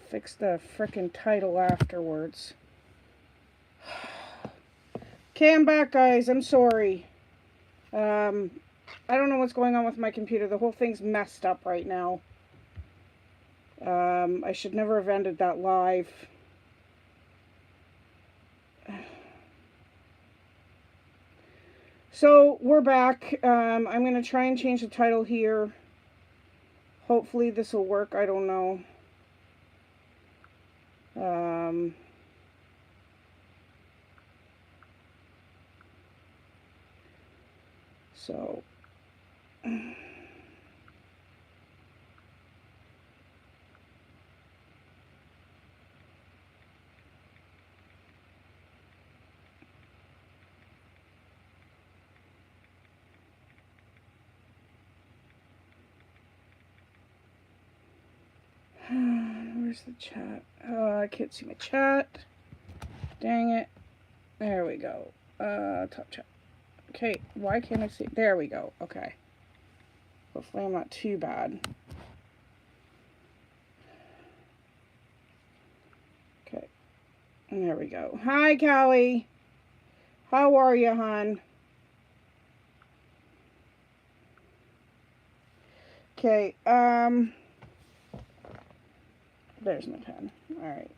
fix the frickin' title afterwards. Okay, I'm back, guys. I'm sorry. I don't know what's going on with my computer. The whole thing's messed up right now. I should never have ended that live. So, we're back. I'm going to try and change the title here. Hopefully this will work. I don't know. So... Where's the chat? Oh, I can't see my chat. Dang it. There we go. Top chat. Okay, why can't I see? There we go. Okay. Hopefully I'm not too bad. Okay. There we go. Hi, Callie. How are you, hon? Okay, there's my pen. All right.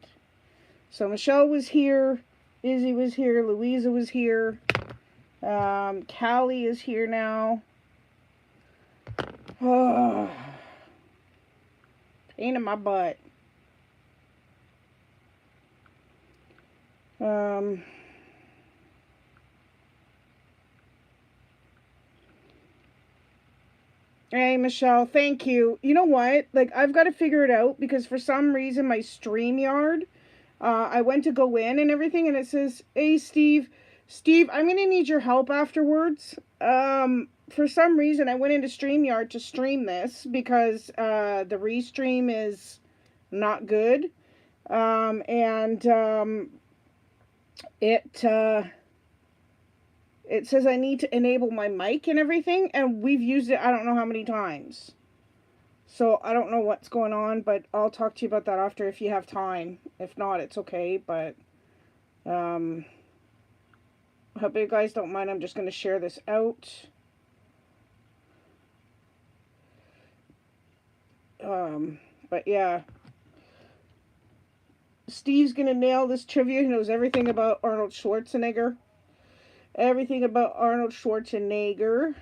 So Michelle was here. Izzy was here. Louisa was here. Callie is here now. Oh, pain in my butt. Hey, Michelle, thank you. You know what? Like, I've got to figure it out because for some reason my StreamYard, I went to go in and everything and it says, hey, Steve, I'm going to need your help afterwards. For some reason I went into StreamYard to stream this because, the restream is not good. It says I need to enable my mic and everything, and we've used it I don't know how many times. So I don't know what's going on, but I'll talk to you about that after if you have time. If not, it's okay, but I hope you guys don't mind. I'm just going to share this out. But yeah. Steve's going to nail this trivia. He knows everything about Arnold Schwarzenegger. Everything about Arnold Schwarzenegger.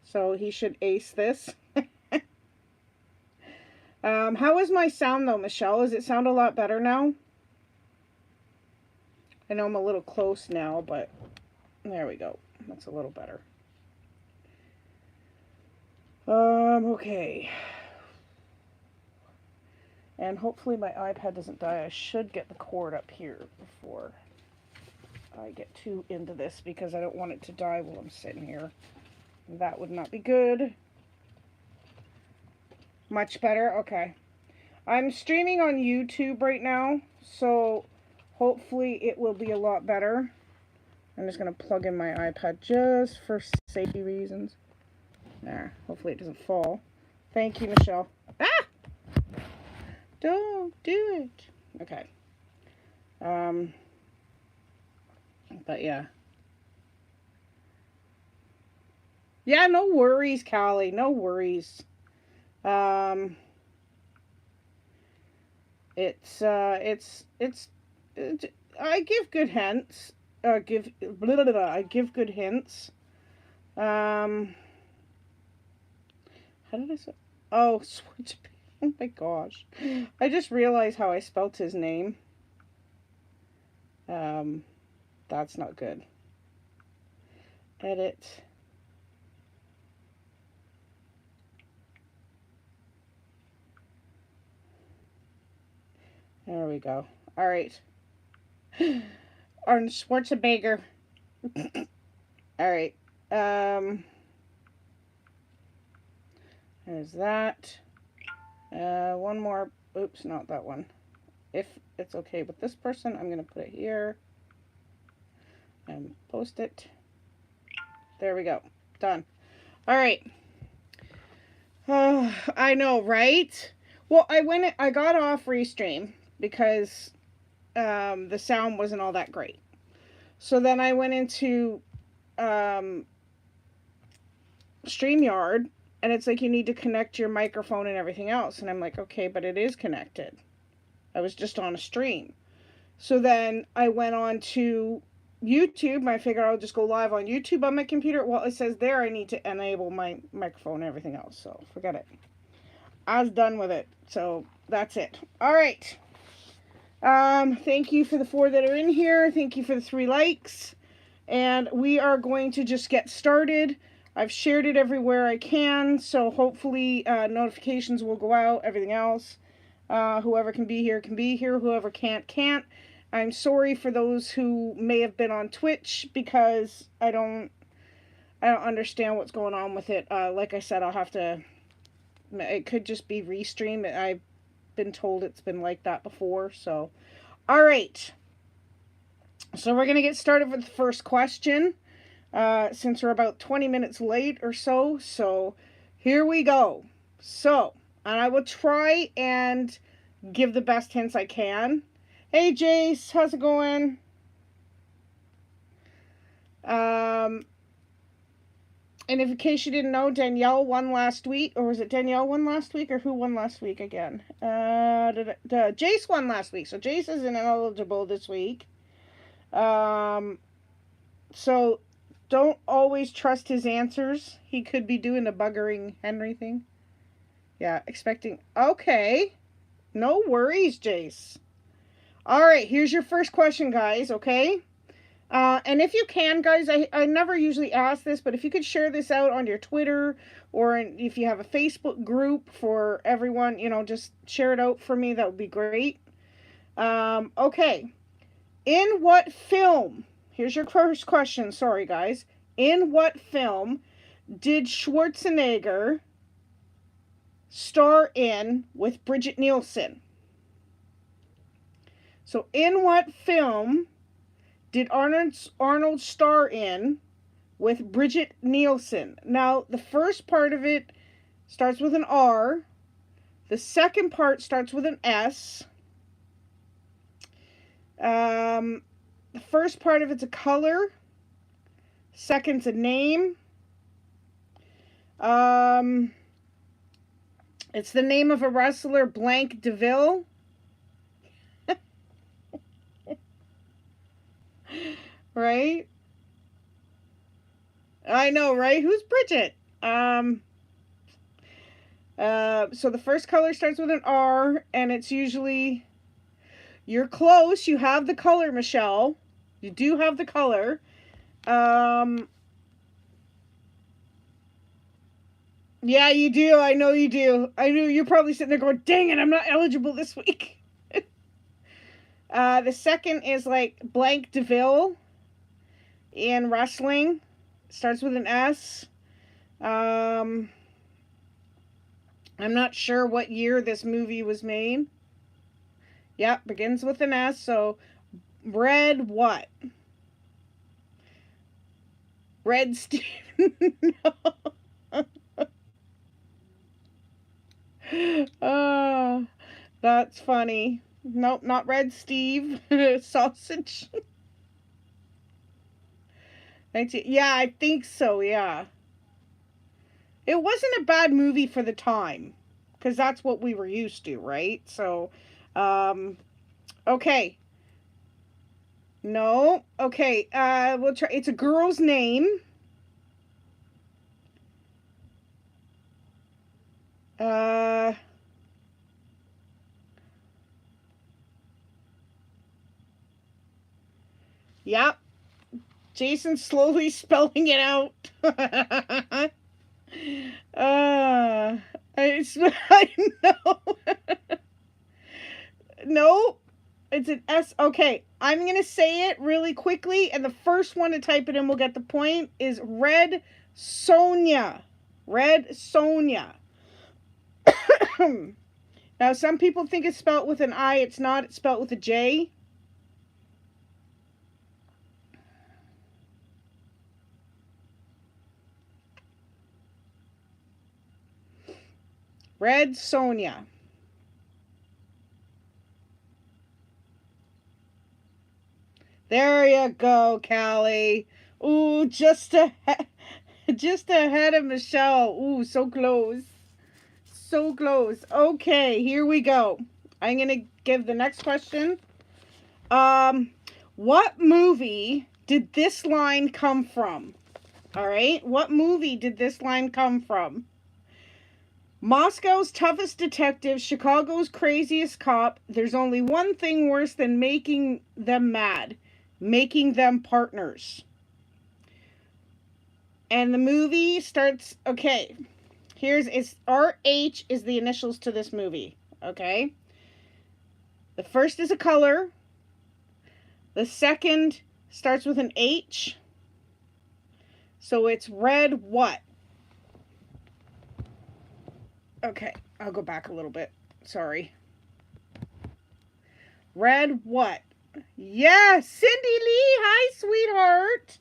So he should ace this. How is my sound though, Michelle? Does it sound a lot better now? I know I'm a little close now, but there we go. That's a little better. Okay. And hopefully my iPad doesn't die. I should get the cord up here before I get too into this because I don't want it to die while I'm sitting here. That would not be good. Much better? Okay. I'm streaming on YouTube right now, so hopefully it will be a lot better. I'm just going to plug in my iPad just for safety reasons. There. Hopefully it doesn't fall. Thank you, Michelle. Ah! Don't do it. Okay. But yeah. Yeah, no worries, Callie. No worries. It's I give good hints. I give good hints. How did I say? Oh, switch. Oh my gosh. I just realized how I spelt his name. That's not good. Edit. There we go. All right. Arnold Schwarzenegger. All right. There's that. One more. Oops, not that one. If it's okay with this person, I'm going to put it here. And post it. There we go. Done. All right. I know, right? Well, I got off Restream because the sound wasn't all that great. So then I went into StreamYard, and it's like you need to connect your microphone and everything else. And I'm like, okay, but it is connected. I was just on a stream. So then I went on to YouTube. I figured I'll just go live on YouTube on my computer. Well, it says there I need to enable my microphone and everything else. So forget it. I was done with it. So that's it. All right. Thank you for the 4 that are in here. Thank you for the 3 likes. And we are going to just get started. I've shared it everywhere I can, so hopefully notifications will go out, everything else. Whoever can be here, whoever can't. I'm sorry for those who may have been on Twitch, because I don't understand what's going on with it. Like I said, I'll have to, it could just be restream. I've been told it's been like that before, so. All right. So we're going to get started with the first question. Since we're about 20 minutes late or so. So here we go. So, and I will try and give the best hints I can. Hey Jace, how's it going? And if in case you didn't know, Danielle won last week. Or was it Danielle won last week? Or who won last week again? Jace won last week. So Jace is ineligible this week. So don't always trust his answers. He could be doing the buggering Henry thing. Yeah, expecting. Okay. No worries, Jace. All right, here's your first question, guys, okay? And if you can, guys, I never usually ask this, but if you could share this out on your Twitter, or if you have a Facebook group for everyone, just share it out for me. That would be great. Okay. In what film... Here's your first question. Sorry, guys. In what film did Schwartzenegger star in with Bridget Nielsen? So, in what film did Arnold star in with Bridget Nielsen? Now, the first part of it starts with an R. The second part starts with an S. The first part of it's a color. Second's a name. It's the name of a wrestler, Blank DeVille. Right? I know, right? Who's Bridget? So the first color starts with an R, and it's usually... You're close. You have the color, Michelle. You do have the color. Yeah, you do. I know you do. I know you're probably sitting there going, dang it, I'm not eligible this week. The second is like Blank DeVille in wrestling. Starts with an S. I'm not sure what year this movie was made. Yep, begins with an S. So, Red what? Red Steve. Oh, that's funny. Nope, not Red Steve. Sausage. Yeah, I think so, yeah. It wasn't a bad movie for the time, because that's what we were used to, right? So, okay. No. Okay, we'll try. It's a girl's name. Yep. Jason's slowly spelling it out. I know. No, it's an S. Okay, I'm going to say it really quickly, and the first one to type it in will get the point, is Red Sonja. Red Sonja. Now, some people think it's spelled with an I. It's not. It's spelled with a J. Red Sonja. There you go, Callie. Ooh, just ahead of Michelle. Ooh, so close. So close. Okay, here we go. I'm going to give the next question. What movie did this line come from? All right, what movie did this line come from? Moscow's toughest detective, Chicago's craziest cop. There's only one thing worse than making them mad. Making them partners. And the movie starts, okay. It's RH is the initials to this movie, okay? The first is a color. The second starts with an H. So it's red what? Okay, I'll go back a little bit. Sorry. Red what? Yes, Cindy Lee. Hi, sweetheart.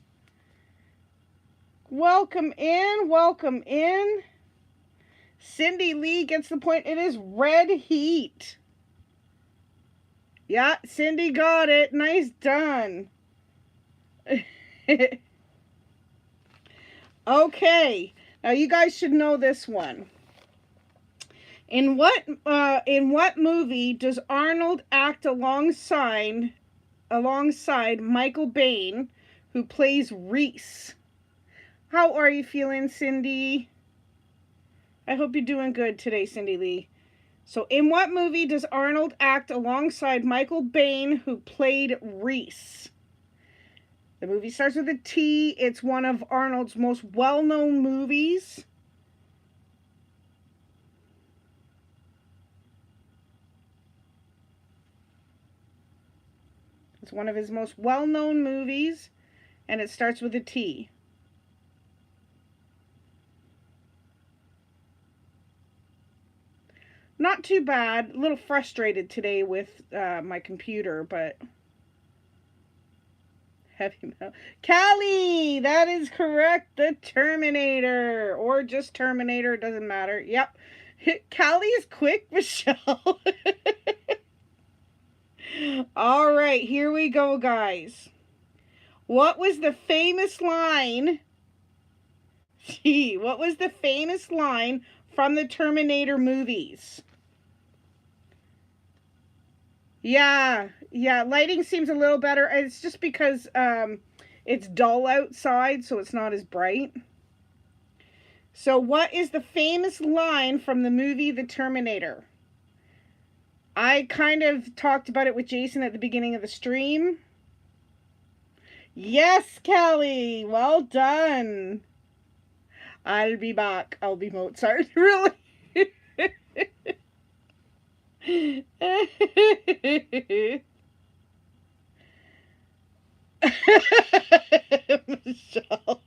Welcome in. Welcome in. Cindy Lee gets the point. It is red heat. Yeah, Cindy got it. Nice done. Okay. Now you guys should know this one. In what movie does Arnold act alongside Michael Bain, who plays Reese? How are you feeling, Cindy? I hope you're doing good today, Cindy Lee. So, in what movie does Arnold act alongside Michael Bain, who played Reese? The movie starts with a T. It's one of Arnold's most well-known movies. It's one of his most well-known movies, and it starts with a T. Not too bad. A little frustrated today with my computer, but heavy metal. Callie, that is correct. The Terminator, or just Terminator, doesn't matter. Yep. Callie is quick, Michelle. All right, here we go, guys. What was the famous line? What was the famous line from the Terminator movies? Yeah, lighting seems a little better. It's just because it's dull outside, so it's not as bright. So what is the famous line from the movie The Terminator? I kind of talked about it with Jason at the beginning of the stream. Yes, Kelly, well done. I'll be back. I'll be Mozart. Really? Michelle.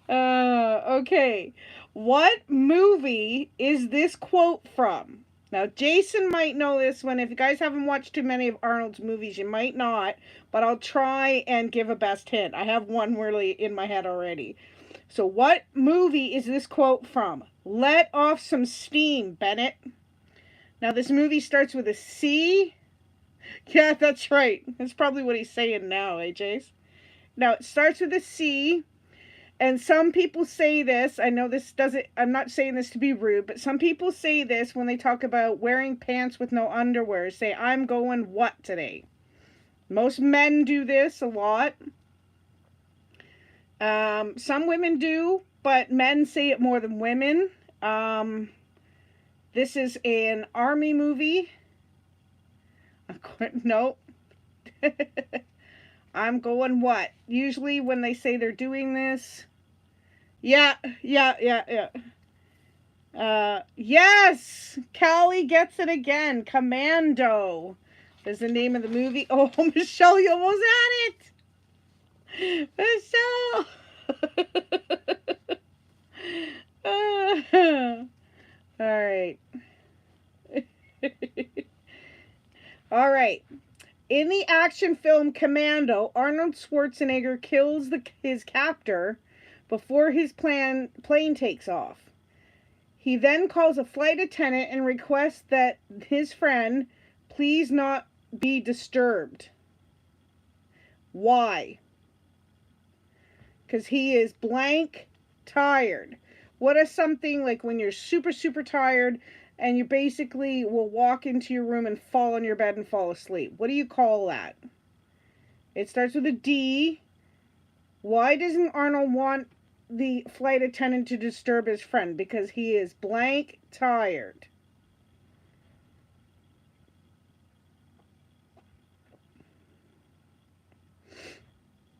Okay. What movie is this quote from? Now, Jason might know this one. If you guys haven't watched too many of Arnold's movies, you might not. But I'll try and give a best hint. I have one really in my head already. So what movie is this quote from? Let off some steam, Bennett. Now, this movie starts with a C. Yeah, that's right. That's probably what he's saying now, Jace? Now, it starts with a C. And some people say this, I know this doesn't, I'm not saying this to be rude, but some people say this when they talk about wearing pants with no underwear. Say, I'm going what today? Most men do this a lot. Some women do, but men say it more than women. This is an army movie. No. I'm going what? Usually when they say they're doing this. Yeah. Yes! Callie gets it again. Commando is the name of the movie. Oh, Michelle, you almost had it! Michelle! All right. All right. In the action film Commando, Arnold Schwarzenegger kills his captor before his plane takes off. He then calls a flight attendant and requests that his friend please not be disturbed. Why? Because he is blank tired. What is something like when you're super, super tired and you basically will walk into your room and fall on your bed and fall asleep? What do you call that? It starts with a D. Why doesn't Arnold want the flight attendant to disturb his friend? Because he is blank tired.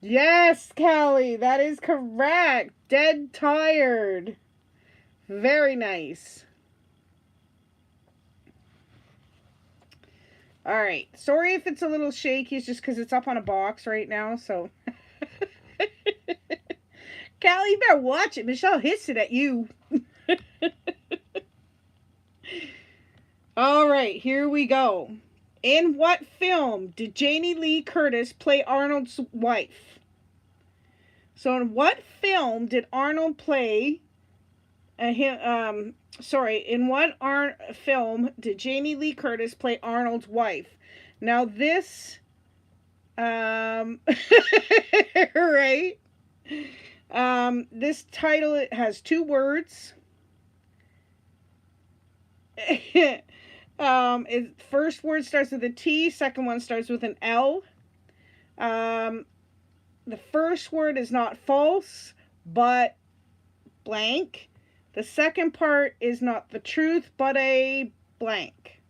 Yes, Callie, that is correct. Dead tired. Very nice. All right. Sorry if it's a little shaky. It's just because it's up on a box right now. So, Callie, you better watch it. Michelle hits it at you. All right. Here we go. In what film did Jamie Lee Curtis play Arnold's wife? So, in what film did Arnold play? In what film did Jamie Lee Curtis play Arnold's wife? Now this, right? This title, it has 2 words. First word starts with a T. Second one starts with an L. The first word is not false, but blank. The second part is not the truth, but a blank.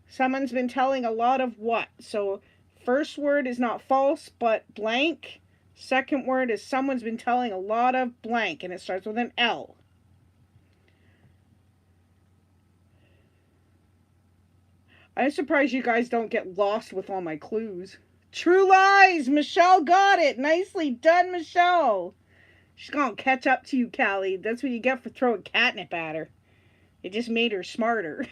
Someone's been telling a lot of what? So, first word is not false, but blank. Second word is someone's been telling a lot of blank, and it starts with an L. I'm surprised you guys don't get lost with all my clues. True Lies! Michelle got it! Nicely done, Michelle! She's gonna catch up to you, Callie. That's what you get for throwing catnip at her. It just made her smarter.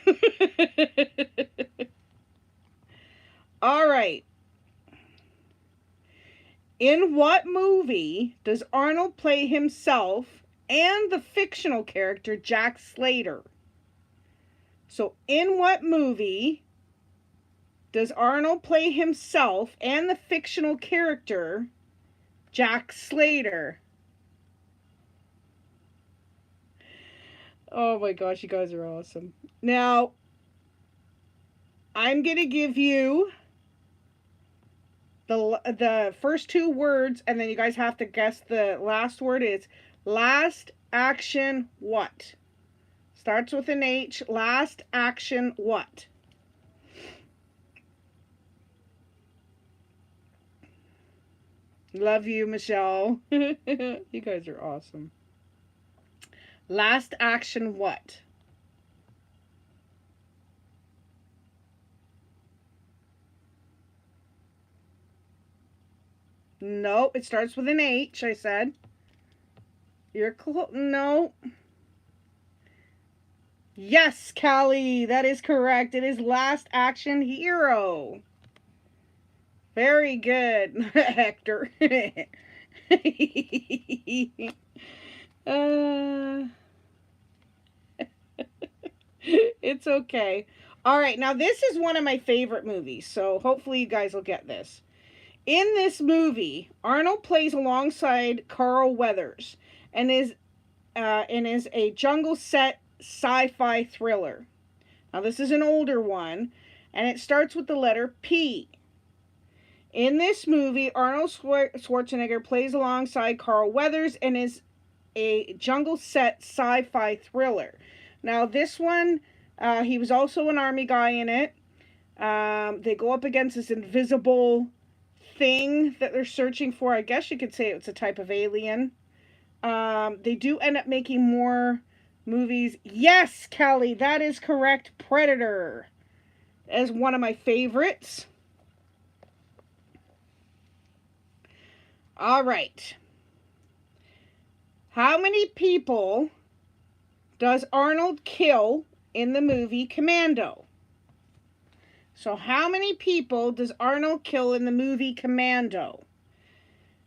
All right. In what movie does Arnold play himself and the fictional character Jack Slater? So, in what movie does Arnold play himself and the fictional character Jack Slater? Oh my gosh, you guys are awesome. Now, I'm going to give you the first 2 words, and then you guys have to guess the last word. Is last action what? Starts with an H. Last action what? Love you, Michelle. You guys are awesome. Last action what? No, it starts with an H, I said. You're close. No. Yes, Callie, that is correct. It is Last Action Hero. Very good, Hector. It's okay. All right, now this is one of my favorite movies, so hopefully you guys will get this. In this movie, Arnold plays alongside Carl Weathers and is a jungle set sci-fi thriller. Now this is an older one, and it starts with the letter P. In this movie, Arnold Schwartzenegger plays alongside Carl Weathers and is a jungle set sci-fi thriller. Now this one, he was also an army guy in it. They go up against this invisible thing that they're searching for. I guess you could say it's a type of alien. They do end up making more movies. Yes, Kelly, that is correct. Predator is one of my favorites. All right. How many people does Arnold kill in the movie Commando? So how many people does Arnold kill in the movie Commando?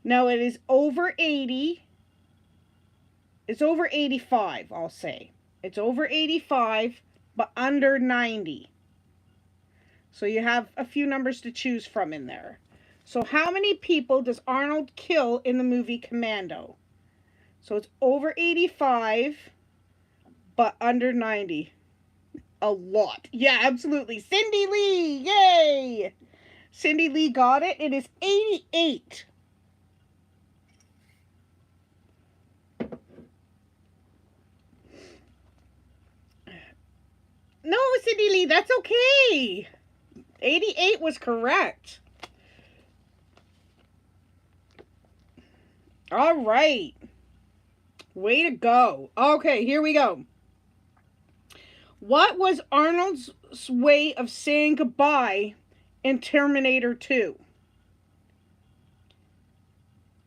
Now it is over 80. It's over 85, I'll say. It's over 85, but under 90. So you have a few numbers to choose from in there. So how many people does Arnold kill in the movie Commando? So it's over 85, but under 90. A lot. Yeah, absolutely. Cindy Lee, yay! Cindy Lee got it. It is 88. No, Cindy Lee, that's okay. 88 was correct. All right. Way to go. Okay, here we go. What was Arnold's way of saying goodbye in Terminator 2?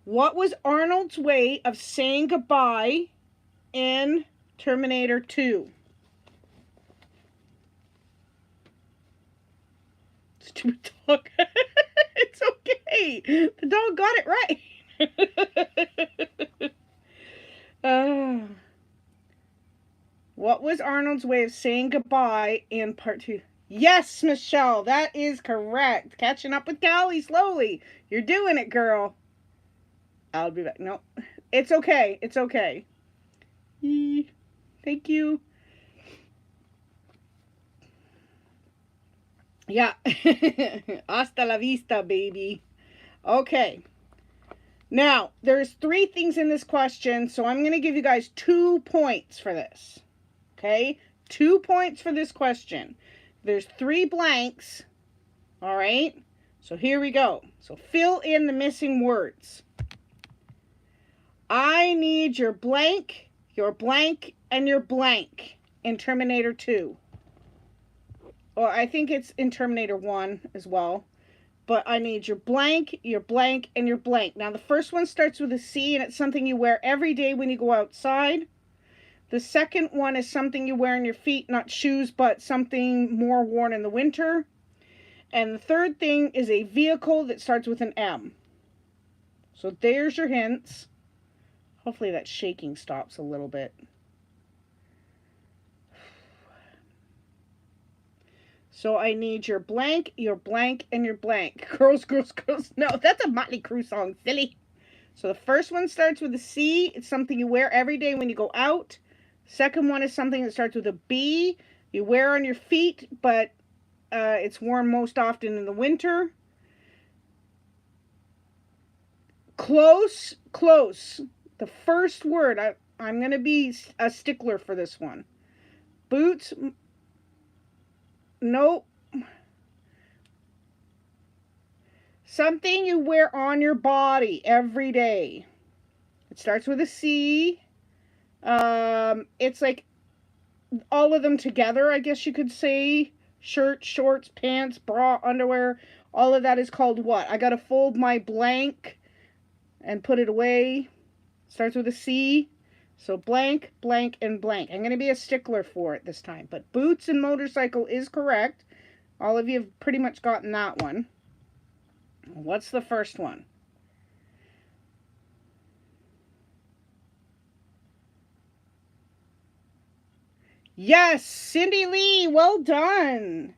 What was Arnold's way of saying goodbye in Terminator 2? Stupid dog. It's okay. The dog got it right. What was Arnold's way of saying goodbye in part 2? Yes, Michelle, that is correct. Catching up with Callie slowly. You're doing it, girl. I'll be back. No, it's okay. It's okay. Thank you. Yeah. Hasta la vista, baby. Okay. Now, there's 3 things in this question, so I'm going to give you guys 2 points for this. Okay? 2 points for this question. There's 3 blanks. All right? So here we go. So fill in the missing words. I need your blank, and your blank in Terminator 2. Or I think it's in Terminator 1 as well. But I need your blank, and your blank. Now, the first one starts with a C, and it's something you wear every day when you go outside. The second one is something you wear on your feet, not shoes, but something more worn in the winter. And the third thing is a vehicle that starts with an M. So there's your hints. Hopefully that shaking stops a little bit. So I need your blank, and your blank. Girls. No, that's a Motley Crue song, silly. So the first one starts with a C. It's something you wear every day when you go out. Second one is something that starts with a B. You wear on your feet, but it's worn most often in the winter. Close. The first word, I'm going to be a stickler for this one. Boots. Nope. Something you wear on your body every day. It starts with a C. It's like all of them together, I guess you could say. Shirt, shorts, pants, bra, underwear. All of that is called what? I got to fold my blank and put it away. Starts with a C. So blank, and blank. I'm going to be a stickler for it this time. But boots and motorcycle is correct. All of you have pretty much gotten that one. What's the first one? Yes, Cindy Lee, well done.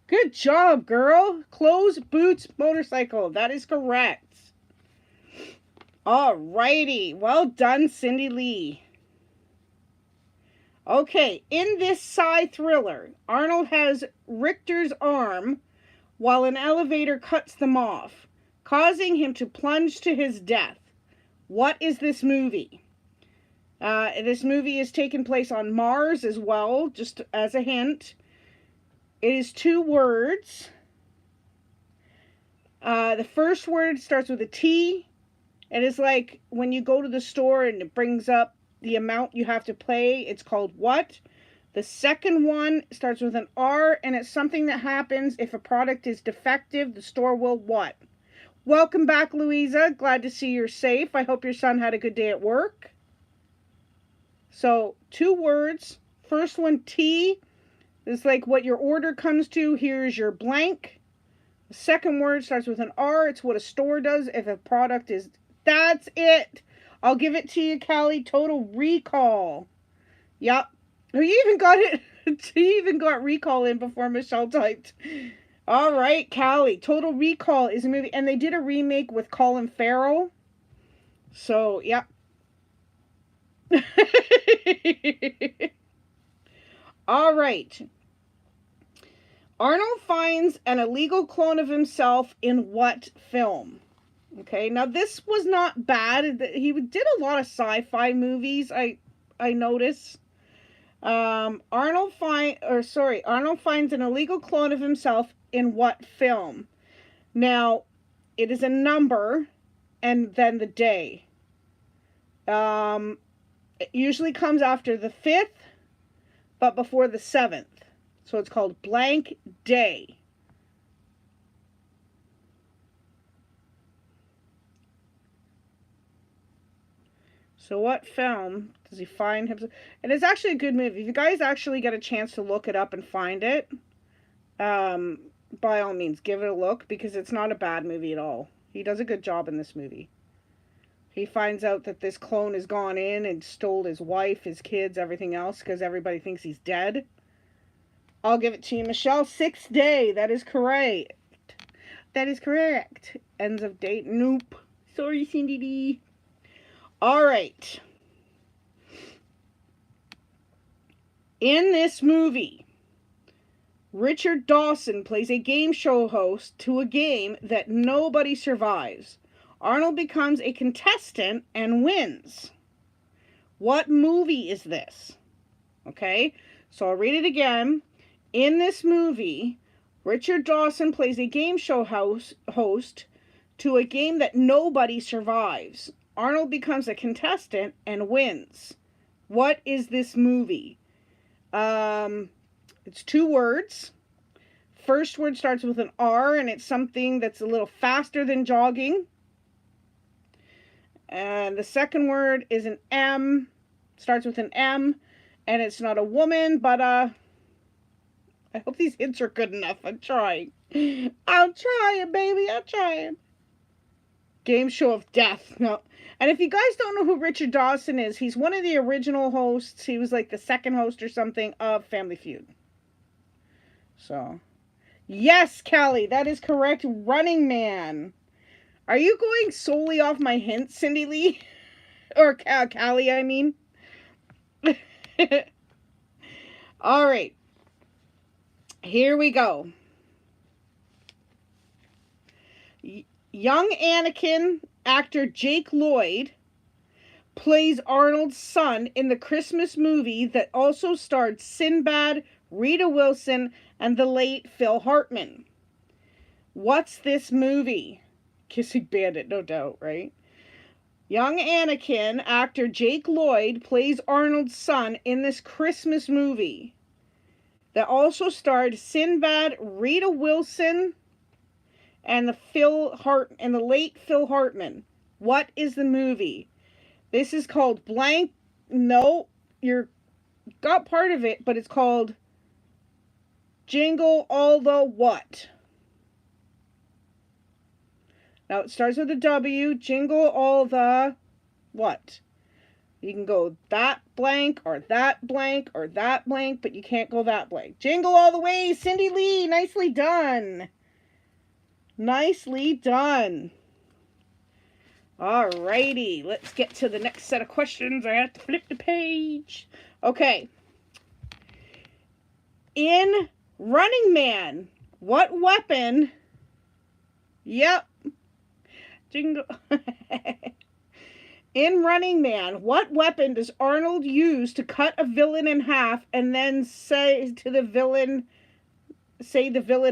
Good job, girl. Clothes, boots, motorcycle. That is correct. Alrighty, well done, Cindy Lee. Okay, in this Psy thriller, Arnold has Richter's arm while an elevator cuts them off, causing him to plunge to his death. What is this movie? This movie is taking place on Mars as well, just as a hint. It is 2 words. The first word starts with a T. It is like when you go to the store and it brings up the amount you have to pay. It's called what? The second one starts with an R, and it's something that happens if a product is defective. The store will what? Welcome back, Louisa. Glad to see you're safe. I hope your son had a good day at work. So 2 words. First one, T. It's like what your order comes to. Here's your blank. The second word starts with an R. It's what a store does if a product is... That's it. I'll give it to you, Callie. Total Recall. Yep. You even got it. You even got Recall in before Michelle typed. All right, Callie. Total Recall is a movie, and they did a remake with Colin Farrell. So, yeah. All right. Arnold finds an illegal clone of himself in what film? Okay, now this was not bad. He did a lot of sci-fi movies. I notice. Arnold finds an illegal clone of himself in what film? Now, it is a number and then the day. It usually comes after the 5th, but before the 7th. So it's called Blank Day. So what film does he find himself? And it's actually a good movie. If you guys actually get a chance to look it up and find it, by all means, give it a look, because it's not a bad movie at all. He does a good job in this movie. He finds out that this clone has gone in and stole his wife, his kids, everything else, because everybody thinks he's dead. I'll give it to you, Michelle. 6th Day. That is correct. That is correct. Ends of date. Nope. Sorry, Cindy D. All right. In this movie, Richard Dawson plays a game show host to a game that nobody survives. Arnold becomes a contestant and wins. What movie is this? Okay, so I'll read it again. In this movie, Richard Dawson plays a game show host to a game that nobody survives. Arnold becomes a contestant and wins. What is this movie? It's 2 words. First word starts with an R, and it's something that's a little faster than jogging. And the second word is an M, starts with an M, and it's not a woman, but I hope these hints are good enough. I'm trying. I'm trying, baby. I'm trying. Game show of death. No. And if you guys don't know who Richard Dawson is, he's one of the original hosts. He was like the second host or something of Family Feud. So, yes, Callie, that is correct. Running Man. Are you going solely off my hints, Cindy Lee? Or Callie, I mean. All right. Here we go. Young Anakin actor Jake Lloyd plays Arnold's son in the Christmas movie that also starred Sinbad, Rita Wilson, and the late Phil Hartman. What's this movie? Kissing Bandit, no doubt, right? Young Anakin actor Jake Lloyd plays Arnold's son in this Christmas movie that also starred Sinbad, Rita Wilson, and the late Phil Hartman. What is the movie? This is called blank. No, you're got part of it, but it's called Jingle All the What? Now it starts with a W. Jingle All the What? You can go that blank or that blank or that blank, but you can't go that blank. Jingle all the way, Cindy Lee. Nicely done. Nicely done. Alrighty, let's get to the next set of questions. I have to flip the page. Okay. In Running Man, what weapon? Yep. Jingle. In Running Man, what weapon does Arnold use to cut a villain in half and then say the villain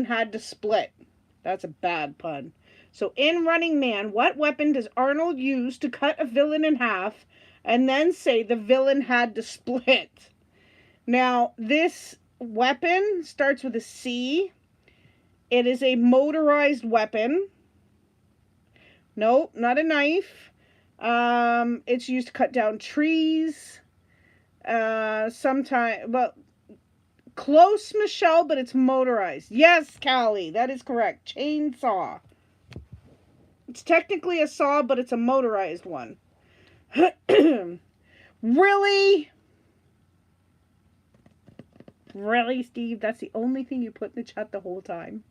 had to split? That's a bad pun. So in Running Man, what weapon does Arnold use to cut a villain in half and then say the villain had to split? Now, this weapon starts with a C. It is a motorized weapon. No, not a knife. It's used to cut down trees. Close, Michelle, but it's motorized. Yes, Callie, that is correct. Chainsaw. It's technically a saw, but it's a motorized one. Really? Really, Steve? That's the only thing you put in the chat the whole time?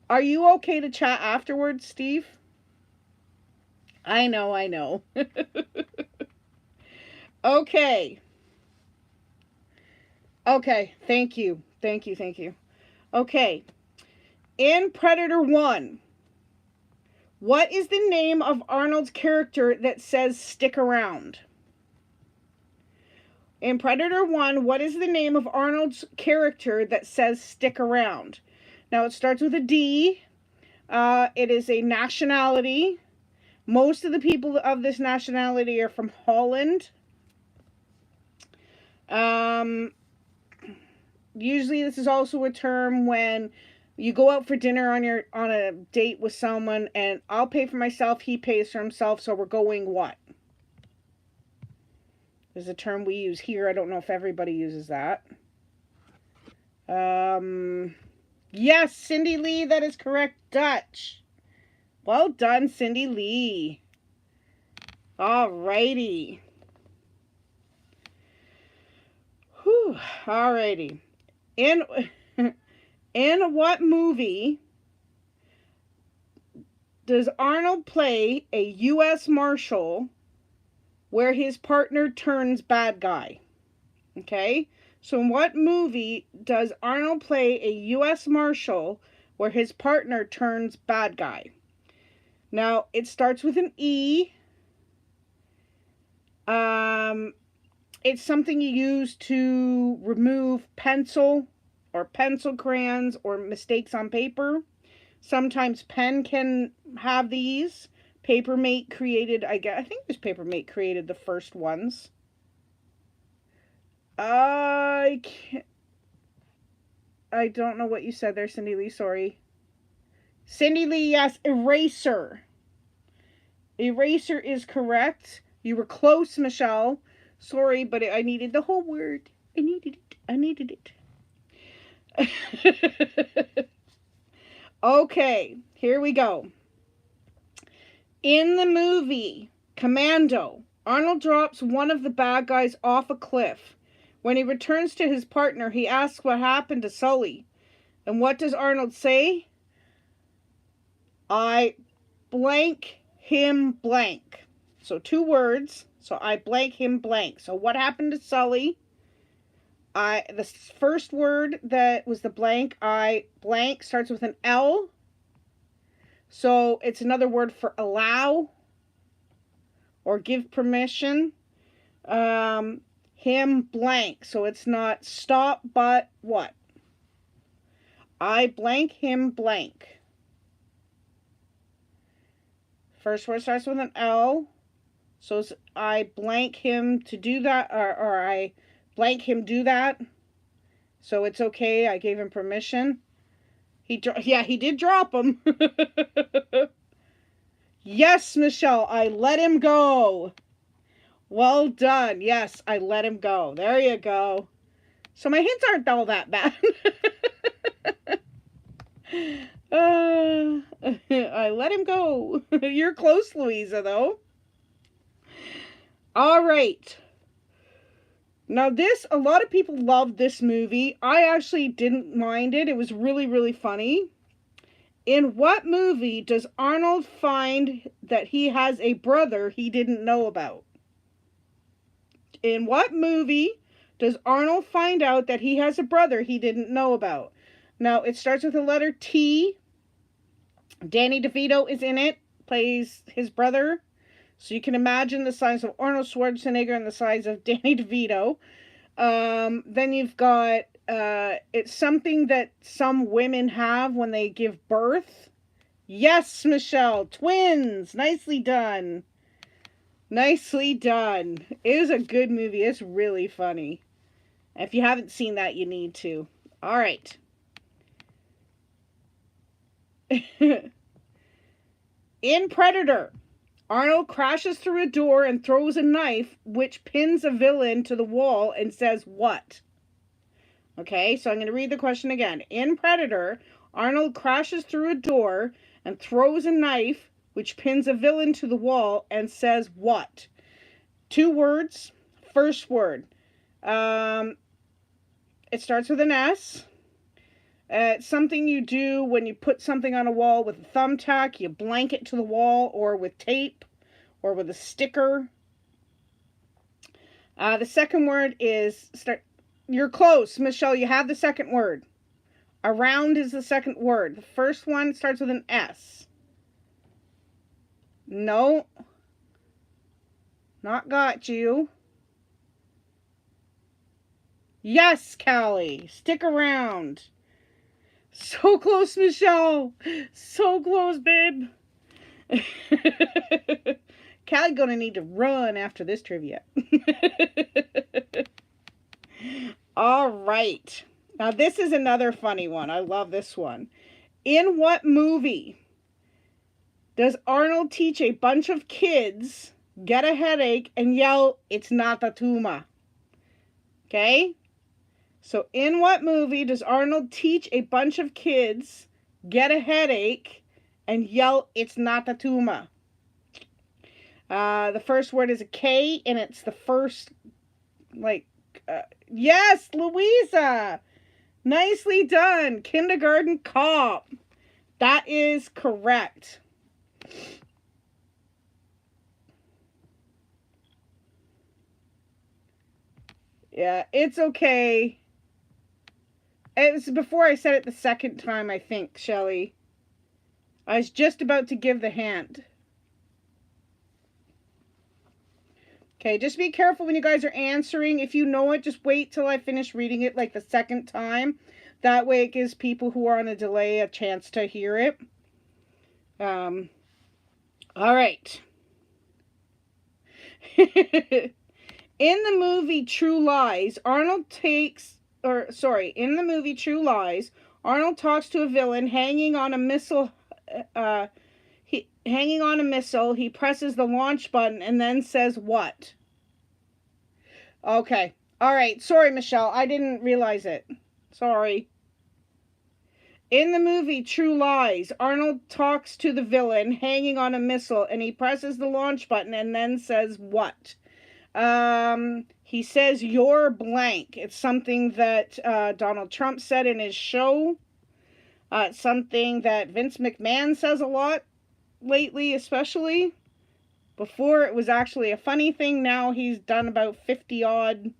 Are you okay to chat afterwards, Steve? I know, I know. Okay. Okay, thank you. Thank you, thank you. Okay. In Predator 1, what is the name of Arnold's character that says stick around? In Predator 1, what is the name of Arnold's character that says stick around? Now, it starts with a D. It is a nationality. Most of the people of this nationality are from Holland. Usually this is also a term when you go out for dinner on a date with someone, and I'll pay for myself, he pays for himself, so we're going what? There's a term we use here. I don't know if everybody uses that. Yes, Cindy Lee, that is correct. Dutch. Well done, Cindy Lee. Alrighty. Whew. Alrighty. In what movie does Arnold play a U.S. Marshal where his partner turns bad guy? Okay? So in what movie does Arnold play a U.S. Marshal where his partner turns bad guy? Now, it starts with an E. It's something you use to remove pencil or pencil crayons or mistakes on paper. Sometimes pen can have these. Papermate created, I think it was Papermate created the first ones. I don't know what you said there, Cindy Lee, sorry. Cindy Lee, yes, eraser. Eraser is correct. You were close, Michelle. Sorry, but I needed the whole word. I needed it. Okay, here we go. In the movie Commando, Arnold drops one of the bad guys off a cliff. When he returns to his partner, he asks what happened to Sully. And what does Arnold say? I blank him blank. So 2 words. So I blank him blank. So what happened to Sully? The first word that was the blank, I blank, starts with an L. So it's another word for allow or give permission. Him blank. So it's not stop, but what? I blank him blank. First word starts with an L. So it's I blank him to do that, or I blank him do that. So it's okay. I gave him permission. He did drop him. Yes, Michelle, I let him go. Well done. Yes, I let him go. There you go. So my hints aren't all that bad. I let him go. You're close, Louisa, though. All right. Now a lot of people loved this movie. I actually didn't mind it. It was really, really funny. In what movie does Arnold find that he has a brother he didn't know about? In what movie does Arnold find out that he has a brother he didn't know about? Now, it starts with the letter T. Danny DeVito is in it, plays his brother. So you can imagine the size of Arnold Schwarzenegger and the size of Danny DeVito. Then you've got, it's something that some women have when they give birth. Yes, Michelle, twins. Nicely done. Nicely done. It is a good movie. It's really funny. If you haven't seen that, you need to. All right. In Predator, Arnold crashes through a door and throws a knife, which pins a villain to the wall and says what? Okay, so I'm going to read the question again. In Predator, Arnold crashes through a door and throws a knife, which pins a villain to the wall and says what? 2 words. First word. It's It starts with an S. It's something you do when you put something on a wall with a thumbtack. You blank it to the wall, or with tape, or with a sticker. The second word is... You're close, Michelle. You have the second word. Around is the second word. The first one starts with an S. No. Not got you. Yes, Callie. Stick around. So close, Michelle. So close, babe. Callie gonna need to run after this trivia. All right. Now this is another funny one. I love this one. In what movie does Arnold teach a bunch of kids, get a headache, and yell, "It's not a tumor"? Okay? So in what movie does Arnold teach a bunch of kids, get a headache, and yell, "It's not a tumor"? The first word is a K, and it's the first, yes, Louisa! Nicely done. Kindergarten Cop. That is correct. Yeah, it's okay. It was before I said it the second time, I think, Shelley. I was just about to give the hint. Okay, just be careful when you guys are answering. If you know it, just wait till I finish reading it like the second time. That way it gives people who are on a delay a chance to hear it. All right. In the movie True Lies, Arnold talks to a villain hanging on a missile. He presses the launch button and then says what? Okay. All right. Sorry, Michelle. I didn't realize it. Sorry. In the movie True Lies, Arnold talks to the villain hanging on a missile and he presses the launch button and then says what? He says, "You're blank." It's something that Donald Trump said in his show. It's something that Vince McMahon says a lot lately, especially. Before it was actually a funny thing. Now he's done about 50 odd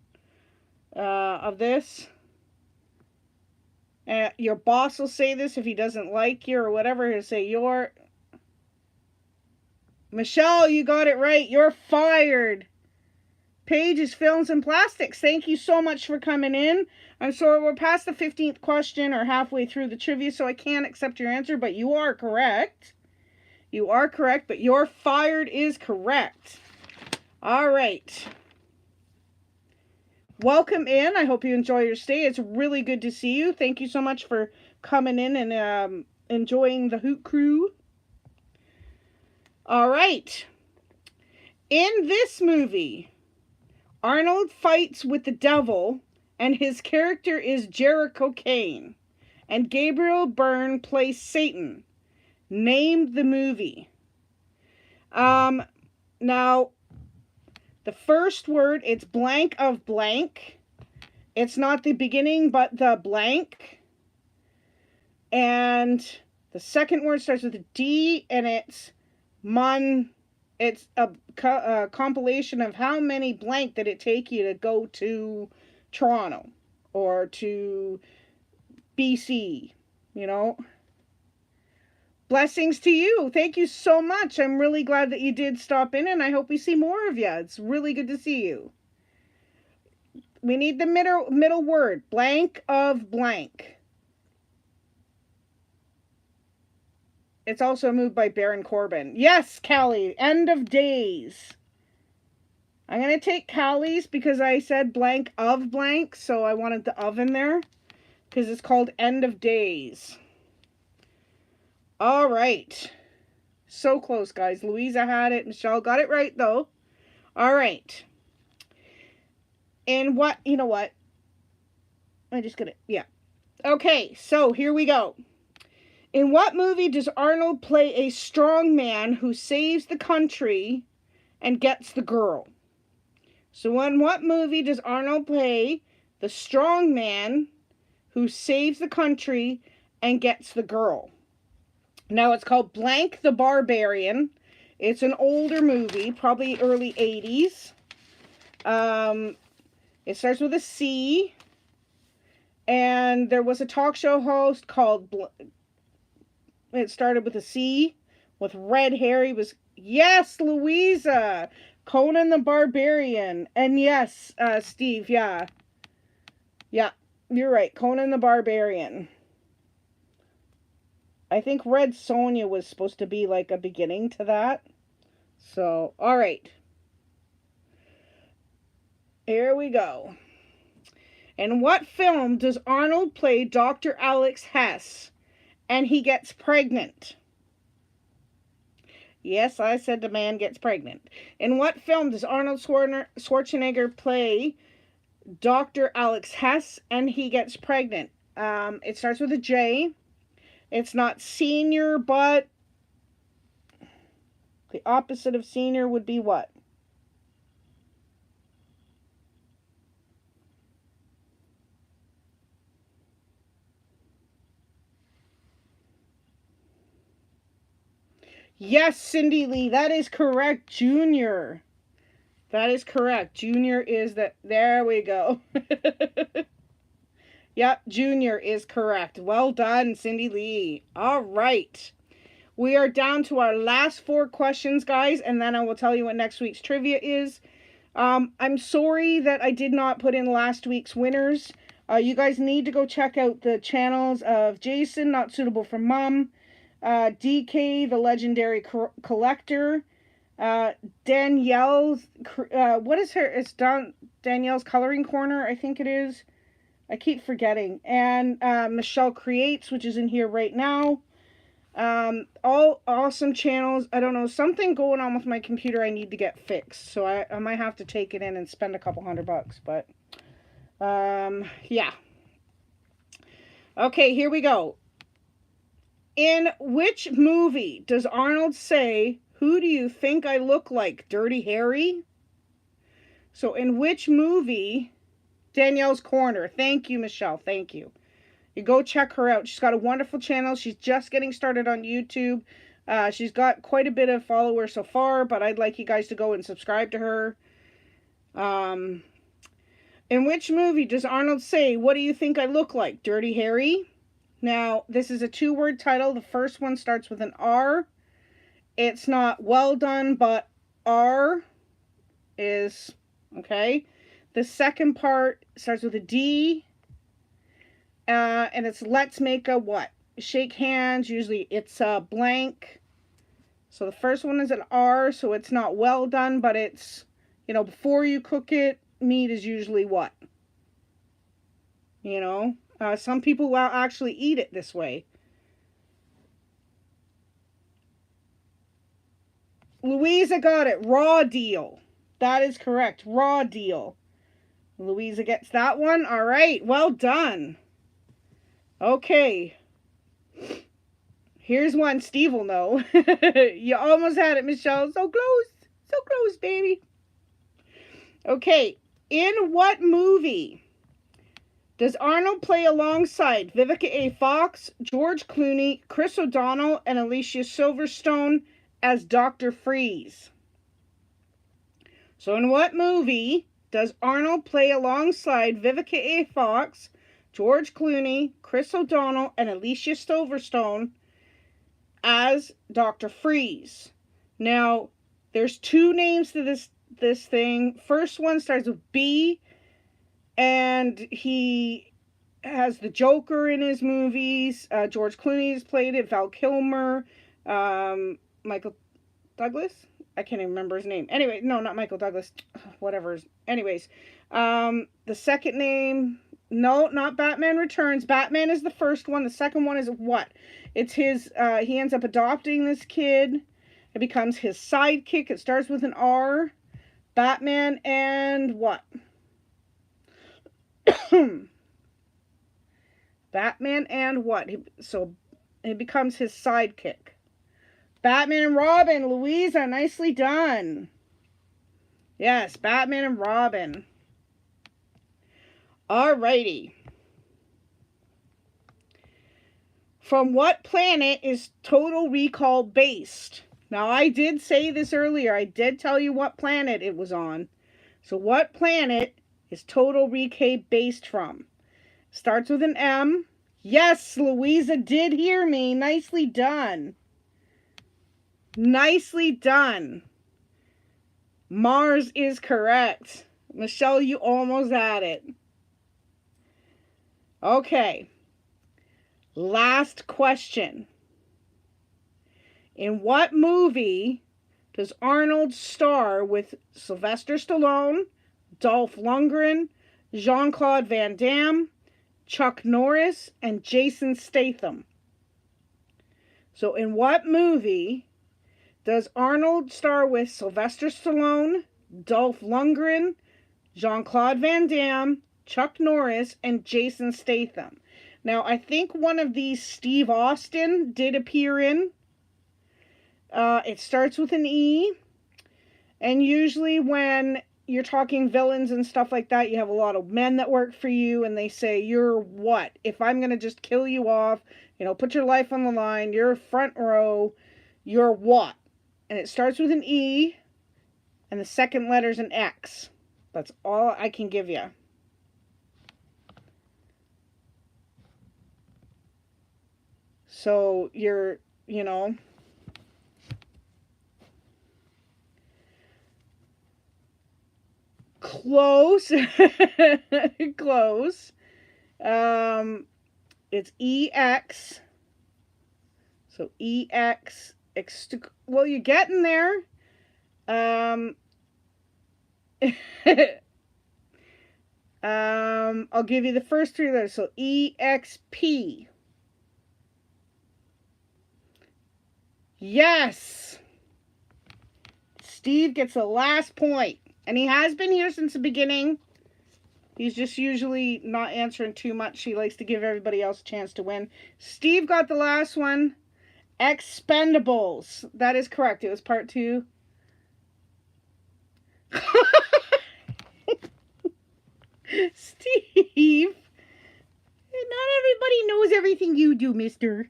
of this. Your boss will say this if he doesn't like you or whatever. He'll say, "You're..." Michelle, you got it right. You're fired. Paige is Films and Plastics. Thank you so much for coming in. I'm sorry we're past the 15th question or halfway through the trivia, so I can't accept your answer, but you are correct. You are correct, but "you're fired" is correct. All right. Welcome in. I hope you enjoy your stay. It's really good to see you. Thank you so much for coming in and enjoying the Hoot Crew. All right. In this movie, Arnold fights with the devil, and his character is Jericho Kane, and Gabriel Byrne plays Satan. Name the movie. Now, the first word, it's blank of blank. It's not the beginning, but the blank. And the second word starts with a D, and it's It's a compilation of how many blank did it take you to go to Toronto or to BC, you know. Blessings to you. Thank you so much. I'm really glad that you did stop in, and I hope we see more of you. It's really good to see you. We need the middle word. Blank of blank. It's also moved by Baron Corbin. Yes, Callie. End of Days. I'm going to take Callie's because I said blank of blank, so I wanted the of in there because it's called End of Days. All right. So close, guys. Louisa had it. Michelle got it right, though. All right. And what, you know what? I'm just going to, yeah. Okay, so here we go. In what movie does Arnold play a strong man who saves the country and gets the girl? So in what movie does Arnold play the strong man who saves the country and gets the girl. Now, it's called Blank the Barbarian. It's an older movie, probably early 80s. It starts with a C. And there was a talk show host called... It started with a C. With red hair. He was... Yes, Louisa! Conan the Barbarian. And yes, Steve, yeah. Yeah, you're right. Conan the Barbarian. I think Red Sonja was supposed to be like a beginning to that. So, alright. Here we go. In what film does Arnold play Dr. Alex Hess and he gets pregnant? Yes, I said the man gets pregnant. In what film does Arnold Schwartzenegger play Dr. Alex Hess and he gets pregnant? It starts with a J. It's not senior, but the opposite of senior would be what? Yes, Cindy Lee, that is correct. Junior. That is correct. Junior is that. There we go. Yep, Junior is correct. Well done, Cindy Lee. All right. We are down to our last 4 questions, guys, and then I will tell you what next week's trivia is. I'm sorry that I did not put in last week's winners. You guys need to go check out the channels of Jason, Not Suitable for Mom, DK, the Legendary Collector, Danielle's, what is her, it's Danielle's Coloring Corner, I think it is. I keep forgetting. And Michelle Creates, which is in here right now. All awesome channels. I don't know, something going on with my computer I need to get fixed. So I might have to take it in and spend a couple $100, but, yeah. Okay, here we go. In which movie does Arnold say, "Who do you think I look like, Dirty Harry?" So in which movie... Danielle's Corner. Thank you, Michelle. Thank you. You go check her out. She's got a wonderful channel. She's just getting started on YouTube. She's got quite a bit of followers so far, but I'd like you guys to go and subscribe to her. In which movie does Arnold say, "What do you think I look like, Dirty Harry?" Now, this is a 2-word title. The first one starts with an R. It's not well done, but R is, okay. The second part starts with a D, and it's let's make a what? Shake hands. Usually it's a blank. So the first one is an R, so it's not well done, but it's, you know, before you cook it, meat is usually what? You know, some people will actually eat it this way. Louisa got it. Raw deal. That is correct. Raw deal. Louisa gets that one. All right. Well done. Okay. Here's one Steve will know. You almost had it, Michelle. So close. So close, baby. Okay. In what movie does Arnold play alongside Vivica A. Fox, George Clooney, Chris O'Donnell, and Alicia Silverstone as Dr. Freeze? So in what movie does Arnold play alongside Vivica A. Fox, George Clooney, Chris O'Donnell, and Alicia Silverstone as Dr. Freeze? Now, there's 2 names to this thing. First one starts with B, and he has the Joker in his movies. George Clooney has played it. Val Kilmer, Michael Douglas. I can't even remember his name. Anyway, no, not Michael Douglas. Whatever. Anyways, the second name, no, not Batman Returns. Batman is the first one. The second one is what? It's his, he ends up adopting this kid. It becomes his sidekick. It starts with an R. Batman and what? Batman and what? So it becomes his sidekick. Batman and Robin. Louisa, nicely done. Yes, Batman and Robin. Alrighty. From what planet is Total Recall based? Now, I did say this earlier. I did tell you what planet it was on. So, what planet is Total Recall based from? Starts with an M. Yes, Louisa did hear me. Nicely done. Nicely done. Mars is correct. Michelle, you almost had it. Okay. Last question. In what movie does Arnold star with Sylvester Stallone, Dolph Lundgren, Jean-Claude Van Damme, Chuck Norris, and Jason Statham? So in what movie does Arnold star with Sylvester Stallone, Dolph Lundgren, Jean-Claude Van Damme, Chuck Norris, and Jason Statham? Now, I think one of these Steve Austin did appear in. It starts with an E. And usually when you're talking villains and stuff like that, you have a lot of men that work for you, and they say, you're what? If I'm going to just kill you off, put your life on the line, you're front row, you're what? And it starts with an E, and the second letter's an X. That's all I can give you. So you're, close. Close. It's EX. So EX. Well, you're getting there. I'll give you the first three letters. So EXP. Yes. Steve gets the last point. And he has been here since the beginning. He's just usually not answering too much. He likes to give everybody else a chance to win. Steve got the last one. Expendables. That is correct. It was part 2. Steve. Not everybody knows everything you do, mister.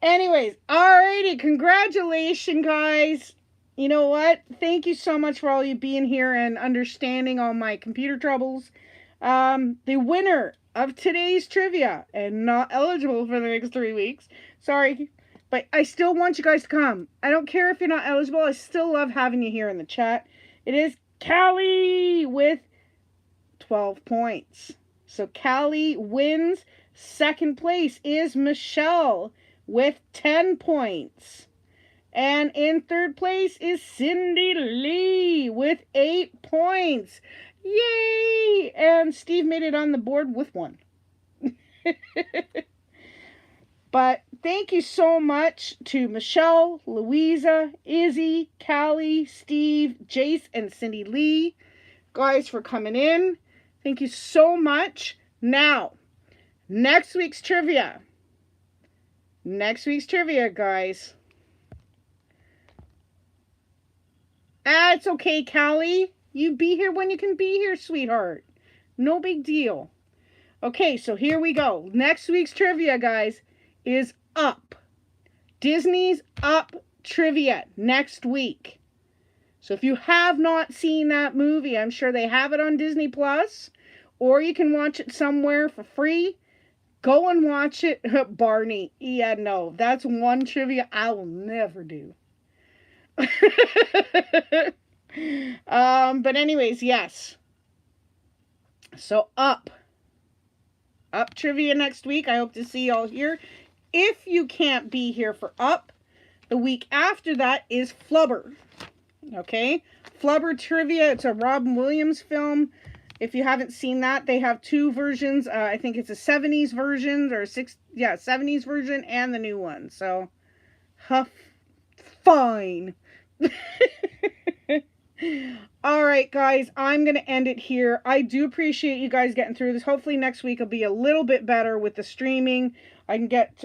Anyways, alrighty. Congratulations, guys. You know what? Thank you so much for all you being here and understanding all my computer troubles. The winner of today's trivia, and not eligible for the next 3 weeks. Sorry, but I still want you guys to come. I don't care if you're not eligible. I still love having you here in the chat. It is Callie with 12 points. So Callie wins. Second place is Michelle with 10 points. And in third place is Cindy Lee with 8 points. Yay! And Steve made it on the board with 1. But thank you so much to Michelle, Louisa, Izzy, Callie, Steve, Jace, and Cindy Lee, guys, for coming in. Thank you so much. Now, next week's trivia. Next week's trivia, guys. It's okay, Callie. You be here when you can be here, sweetheart. No big deal. Okay, so here we go. Next week's trivia, guys, is Up. Disney's Up trivia next week. So if you have not seen that movie, I'm sure they have it on Disney Plus, or you can watch it somewhere for free. Go and watch it. Barney. Yeah, no, that's one trivia I will never do. But anyways, yes. So Up trivia next week. I hope to see y'all here. If you can't be here for Up, the week after that is Flubber. Okay? Flubber trivia. It's a Robin Williams film. If you haven't seen that, they have 2 versions. I think it's a 70s version or 70s version and the new one. So, fine. All right, guys, I'm going to end it here. I do appreciate you guys getting through this. Hopefully next week will be a little bit better with the streaming. I can get,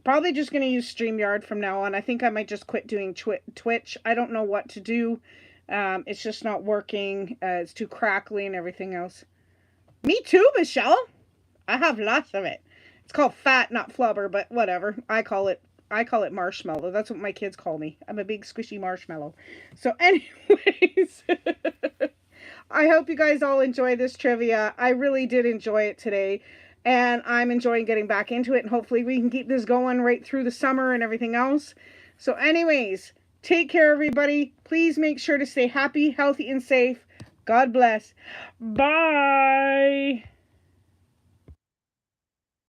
probably just going to use StreamYard from now on. I think I might just quit doing Twitch. I don't know what to do. It's just not working. It's too crackly and everything else. Me too, Michelle. I have lots of it. It's called fat, not flubber, but whatever. I call it marshmallow. That's what my kids call me. I'm a big squishy marshmallow. So anyways, I hope you guys all enjoy this trivia. I really did enjoy it today. And I'm enjoying getting back into it. And hopefully we can keep this going right through the summer and everything else. So anyways, take care, everybody. Please make sure to stay happy, healthy, and safe. God bless. Bye.